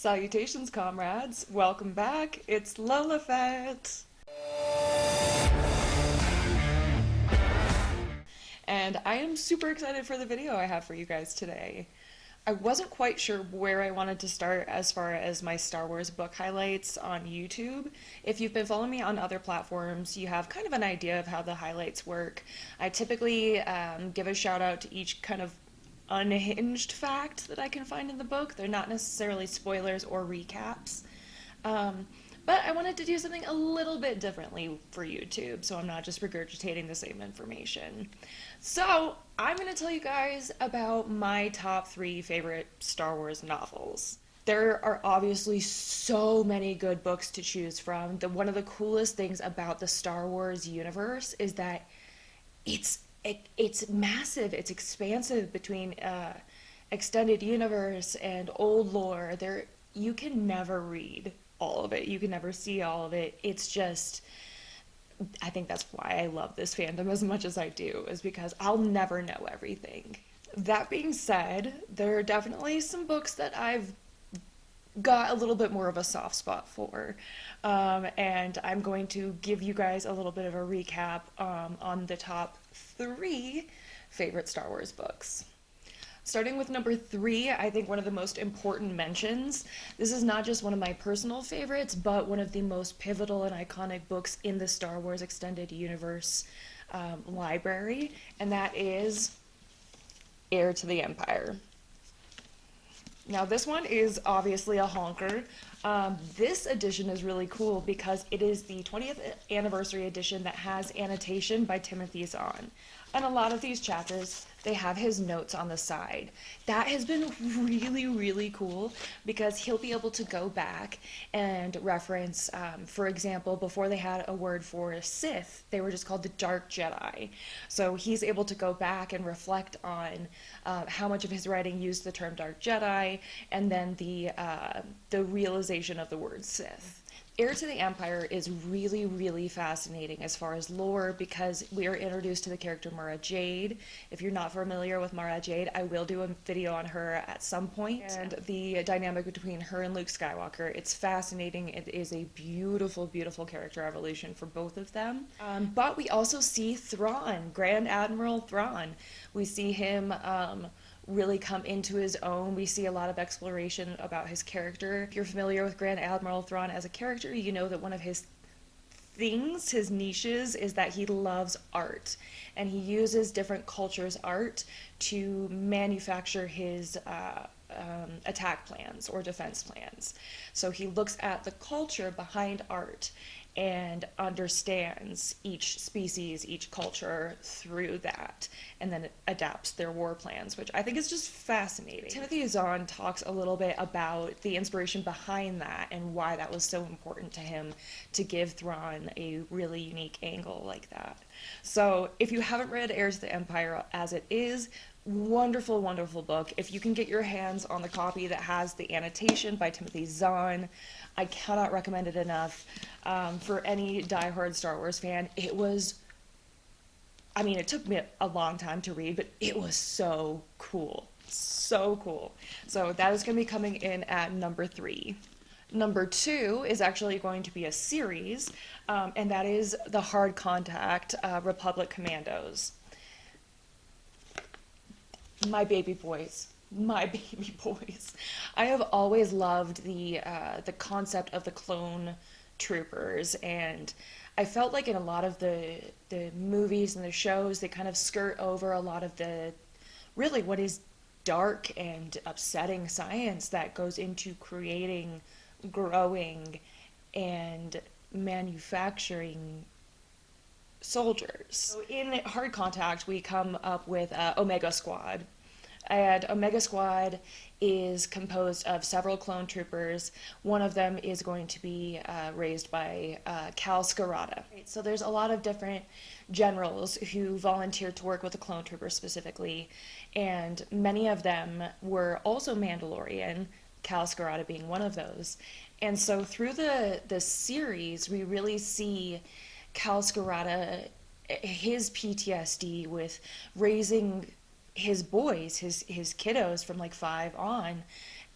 Salutations, comrades. Welcome back. It's Lolafet. And I am super excited for the video I have for you guys today. I wasn't quite sure where I wanted to start as far as my Star Wars book highlights on YouTube. If you've been following me on other platforms, you have kind of an idea of how the highlights work. I typically give a shout out to each kind of unhinged fact that I can find in the book. They're not necessarily spoilers or recaps. Um, but I wanted to do something a little bit differently for YouTube, so I'm not just regurgitating the same information. So, I'm going to tell you guys about my top three favorite Star Wars novels. There are obviously so many good books to choose from. One of the coolest things about the Star Wars universe is that it's massive, it's expansive between extended universe and old lore. There you can never read all of it. You can never see all of it. It's just I think that's why I love this fandom as much as I do, is because I'll never know everything. That being said, there are definitely some books that I've got a little bit more of a soft spot for. And I'm going to give you guys a little bit of a recap on the top three favorite Star Wars books. Starting with number three, I think one of the most important mentions. This is not just one of my personal favorites, but one of the most pivotal and iconic books in the Star Wars Extended Universe library, and that is Heir to the Empire. Now, this one is obviously a honker. This edition is really cool because it is the 20th anniversary edition that has annotation by Timothy Zahn. And a lot of these chapters, they have his notes on the side. That has been really, really cool because he'll be able to go back and reference, for example, before they had a word for Sith, they were just called the Dark Jedi. So he's able to go back and reflect on how much of his writing used the term Dark Jedi, and then the realization of the word Sith. Heir to the Empire is really, really fascinating as far as lore because we are introduced to the character Mara Jade. If you're not familiar with Mara Jade, I will do a video on her at some point. And the dynamic between her and Luke Skywalker, it's fascinating. It is a beautiful, beautiful character evolution for both of them. But we also see Thrawn, Grand Admiral Thrawn. We see him really come into his own. We see a lot of exploration about his character. If you're familiar with Grand Admiral Thrawn as a character, you know that one of his things, his niches, is that he loves art. And he uses different cultures' art to manufacture his attack plans or defense plans. So he looks at the culture behind art and understands each species, each culture through that, and then it adapts their war plans, which I think is just fascinating. Timothy Zahn talks a little bit about the inspiration behind that and why that was so important to him to give Thrawn a really unique angle like that. So if you haven't read Heirs to the Empire as it is, wonderful, wonderful book. If you can get your hands on the copy that has the annotation by Timothy Zahn, I cannot recommend it enough. For any diehard Star Wars fan, it was, I mean, it took me a long time to read, but it was so cool. So cool. So that is going to be coming in at number three. Number two is actually going to be a series, and that is the Hard Contact Republic Commandos. My baby boys. My baby boys. I have always loved the concept of the clone troopers, and I felt like in a lot of the movies and the shows they kind of skirt over a lot of the really what is dark and upsetting science that goes into creating, growing, and manufacturing soldiers. So in Hard Contact, we come up with Omega Squad. And Omega Squad is composed of several clone troopers. One of them is going to be raised by Cal Skirata. So there's a lot of different generals who volunteered to work with the clone troopers specifically, and many of them were also Mandalorian, Cal Skirata being one of those. And so through the series, we really see Cal Skirata, his PTSD with raising his boys, his kiddos from like 5 on,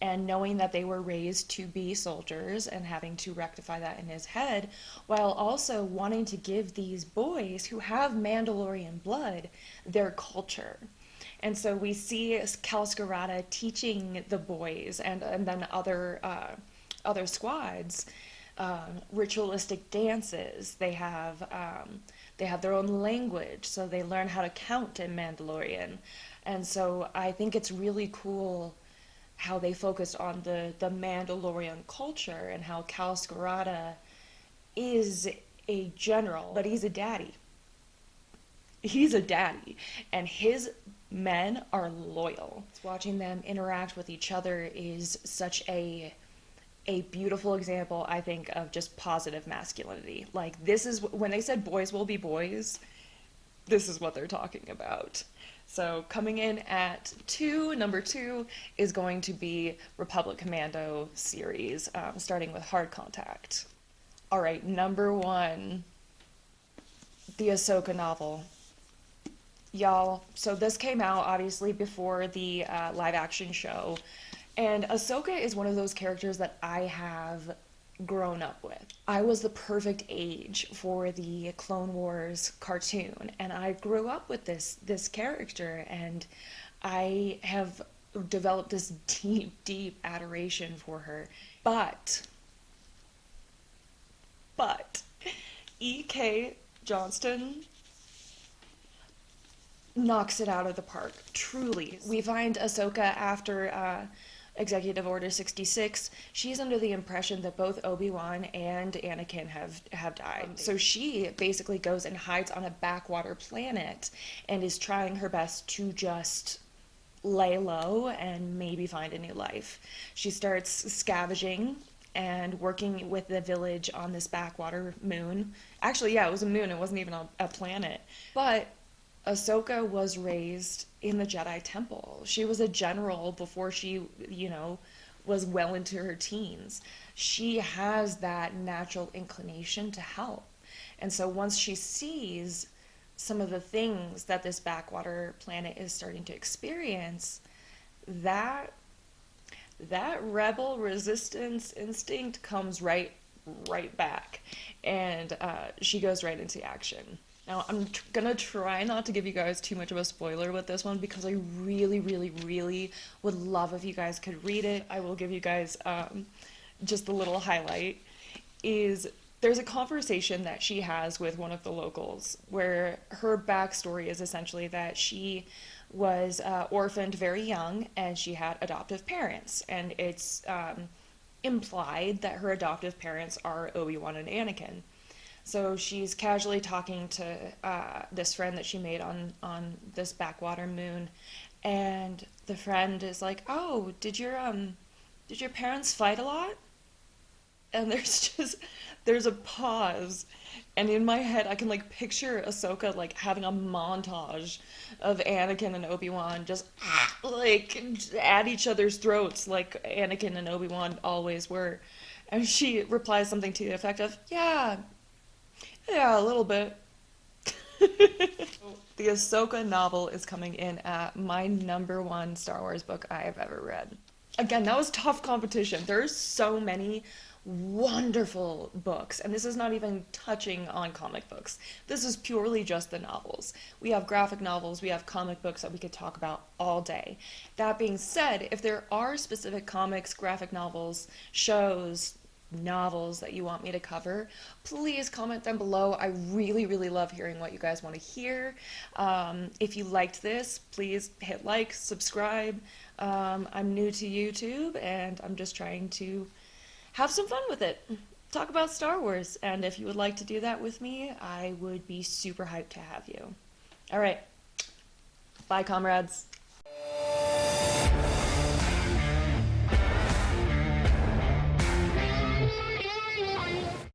and knowing that they were raised to be soldiers and having to rectify that in his head, while also wanting to give these boys who have Mandalorian blood their culture. And so we see Cal Skirata teaching the boys and then other squads ritualistic dances. They have their own language, so they learn how to count in Mandalorian. And so I think it's really cool how they focused on the Mandalorian culture and how Cal Skirata is a general, but he's a daddy. He's a daddy, and his men are loyal. Watching them interact with each other is such a beautiful example, I think, of just positive masculinity. Like, this is when they said boys will be boys, this is what they're talking about. So coming in at number two is going to be Republic Commando series, starting with Hard Contact. All right, number one, the Ahsoka novel. Y'all, so this came out obviously before the live action show, and Ahsoka is one of those characters that I have grown up with. I was the perfect age for the Clone Wars cartoon, and I grew up with this character, and I have developed this deep adoration for her. But E.K. Johnston knocks it out of the park, truly. We find Ahsoka after Executive Order 66. She's under the impression that both Obi-Wan and Anakin have died. So she basically goes and hides on a backwater planet and is trying her best to just lay low and maybe find a new life. She starts scavenging and working with the village on this backwater moon. Actually, yeah, it was a moon. It wasn't even a planet. But Ahsoka was raised in the Jedi Temple. She was a general before she, was well into her teens. She has that natural inclination to help. And so once she sees some of the things that this backwater planet is starting to experience, that rebel resistance instinct comes right back, and she goes right into action. Now, I'm gonna try not to give you guys too much of a spoiler with this one because I really would love if you guys could read it. I will give you guys just a little highlight. There's a conversation that she has with one of the locals where her backstory is essentially that she was orphaned very young and she had adoptive parents, and it's implied that her adoptive parents are Obi-Wan and Anakin. So she's casually talking to this friend that she made on this backwater moon, and the friend is like, "Oh, did your parents fight a lot?" And there's a pause, and in my head I can like picture Ahsoka like having a montage of Anakin and Obi-Wan just like at each other's throats like Anakin and Obi-Wan always were. And she replies something to the effect of, yeah, a little bit. The Ahsoka novel is coming in at my number one Star Wars book I have ever read. Again, that was tough competition. There's so many wonderful books, and this is not even touching on comic books. This is purely just the novels. We have graphic novels, we have comic books that we could talk about all day. That being said, if there are specific comics, graphic novels, shows, novels that you want me to cover, please comment them below. I really love hearing what you guys want to hear. If you liked this, please hit like, subscribe. I'm new to YouTube and I'm just trying to have some fun with it, talk about Star Wars, and if you would like to do that with me, I would be super hyped to have you. All right, bye comrades.